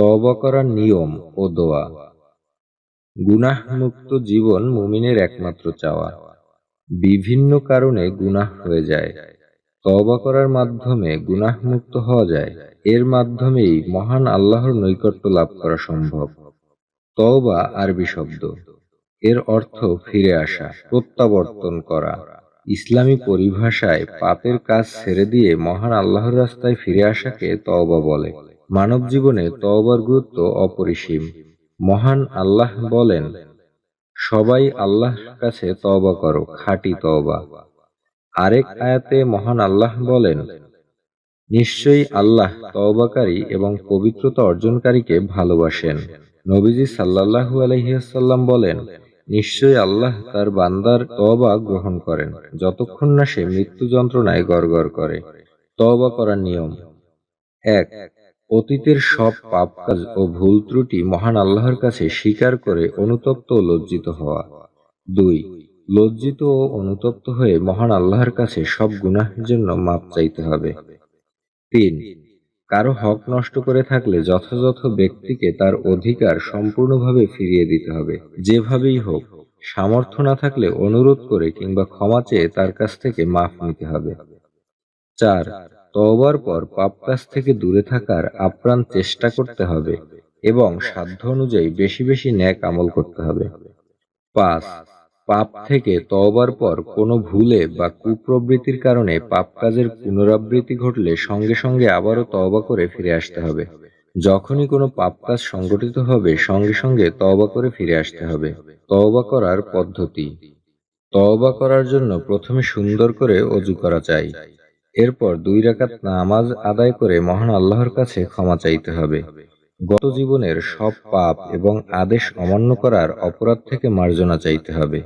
তওবা করার নিয়ম ও দোয়া। গুনাহমুক্ত জীবন মুমিনের একমাত্র চাওয়া। বিভিন্ন কারণে গুনাহ হয়ে যায়, তওবা করার মাধ্যমে গুনাহমুক্ত হওয়া যায়। এর মাধ্যমেই মহান আল্লাহর নৈকট্য লাভ করা সম্ভব। তওবা আরবি শব্দ, এর অর্থ ফিরে আসা, প্রত্যাবর্তন করা। ইসলামী পরিভাষায় পাপের কাজ ছেড়ে দিয়ে মহান আল্লাহর রাস্তায় ফিরে আসাকে তওবা বলে। মানব জীবনে তওবার গুরুত্ব অপরিসীম। মহান আল্লাহ বলেন, সবাই আল্লাহর কাছে তওবা করো, খাঁটি তওবা। আরেক আয়াতে মহান আল্লাহ বলেন, নিশ্চয়ই আল্লাহ তওবাকারী এবং পবিত্রতা অর্জনকারীকে ভালোবাসেন। নবীজি সাল্লাল্লাহু আলাইহি ওয়াসাল্লাম বলেন, নিশ্চয়ই আল্লাহ তার বান্দার তওবা গ্রহণ করেন যতক্ষণ না সে মৃত্যু যন্ত্রণায় গড়গড় করে। তওবা করার নিয়ম: ১. অতীতের সব পাপ কাজ ও ভুল ত্রুটি মহান আল্লাহর কাছে স্বীকার করে অনুতপ্ত ও লজ্জিত হওয়া। ২. লজ্জিত ও অনুতপ্ত হয়ে মহান আল্লাহর কাছে সব গুনাহের জন্য মাপ চাইতে হবে। ৩. কারো হক নষ্ট করে থাকলে যথাযথ ব্যক্তিকে তার অধিকার সম্পূর্ণভাবে ফিরিয়ে দিতে হবে। যেভাবেই হোক, সামর্থ্য না থাকলে অনুরোধ করে কিংবা ক্ষমা চেয়ে তার কাছ থেকে মাফ নিতে হবে। ৪. তওবার পর পাপ কাজ থেকে দূরে থাকার আপ্রাণ চেষ্টা করতে হবে এবং সাধ্য অনুযায়ী বেশি বেশি নেক আমল করতে হবে। ৫. পাপ থেকে তওবার পর কোনো ভুলে বা কুপ্রবৃত্তির কারণে পাপ কাজের পুনরাবৃত্তি ঘটলে সঙ্গে সঙ্গে আবারও তওবা করে ফিরে আসতে হবে। যখনই কোনো পাপ কাজ সংগঠিত হবে সঙ্গে সঙ্গে তওবা করে ফিরে আসতে হবে। তওবা করার পদ্ধতি: তওবা করার জন্য প্রথমে সুন্দর করে ওযু করা চাই। এরপর ২ রাকাত নামাজ আদায় করে মহান আল্লাহর কাছে ক্ষমা চাইতে হবে। গত জীবনের সব পাপ এবং আদেশ অমান্য করার অপরাধ থেকে মার্জনা চাইতে হবে।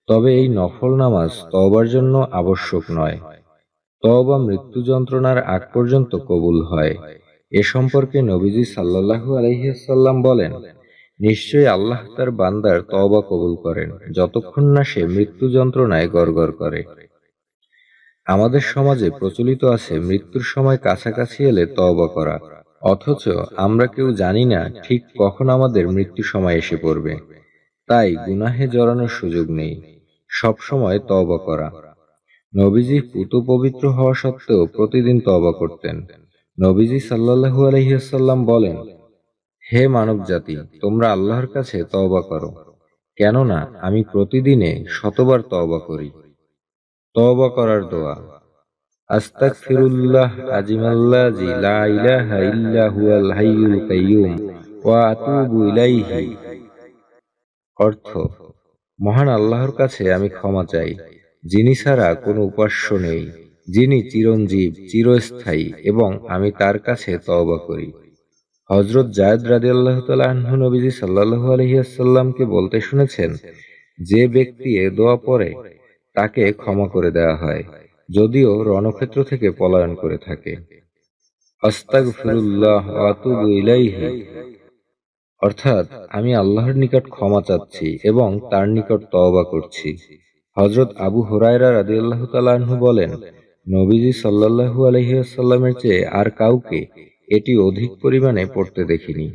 তবে এই নফল নামাজ তওবার জন্য আবশ্যক নয়। তওবা মৃত্যু যন্ত্রণার আগ পর্যন্ত কবুল হয়। এ সম্পর্কে নবীজি সাল্লাল্লাহু আলাইহি ওয়াসাল্লাম বলেন, নিশ্চয়ই আল্লাহ তার বান্দার তওবা কবুল করেন যতক্ষণ না সে মৃত্যু যন্ত্রণায় গড়গড় করে। আমাদের সমাজে প্রচলিত আছে মৃত্যুর সময় কাছাকাছি এলে তওবা করা, অথচ আমরা কেউ জানি না ঠিক কখন আমাদের মৃত্যু সময় এসে পড়বে। তাই গুনাহে জড়ানোর সুযোগ নেই, সব সময় তওবা করা। নবীজি পুত পবিত্র হওয়া সত্ত্বেও প্রতিদিন তওবা করতেন। নবীজি সাল্লাল্লাহু আলাইহি ওয়াসাল্লাম বলেন, হে মানব জাতি, তোমরা আল্লাহর কাছে তওবা করো, কেননা আমি প্রতিদিনে শতবার তওবা করি। তওবা করার দোয়া: আস্তাগফিরুল্লাহ আজিমাল্লাযী লা ইলাহা ইল্লা হুয়াল হাইয়ুল কাইয়্যুম ওয়া আতুবু ইলাইহি। অর্থ: মহান আল্লাহর কাছে আমি ক্ষমা চাই, যিনি ছাড়া কোনো উপাস্য নেই, যিনি চিরঞ্জীব, চিরস্থায়ী, এবং আমি তার কাছে তওবা করি। হযরত যায়েদ রাদিয়াল্লাহু তাআলা আনহু নবীজি সাল্লাল্লাহু আলাইহি ওয়াসাল্লামকে বলতে শুনেছেন, যে ব্যক্তি এ দোয়া পড়ে তাকে ক্ষমা করে দেওয়া হয়, যদিও রণক্ষেত্র থেকে পলায়ন করে থাকে। আস্তাগফিরুল্লাহ ওয়া আতুবু ইলাইহি, অর্থাৎ আমি আল্লাহর নিকট ক্ষমা চাচ্ছি এবং তার নিকট তওবা করছি। হযরত আবু হুরায়রা রাদিয়াল্লাহু তাআলা আনহু বলেন, নবীজি সাল্লাল্লাহু আলাইহি ওয়াসাল্লামের চেয়ে আর কাউকে এটি অধিক পরিমাণে পড়তে দেখিনি।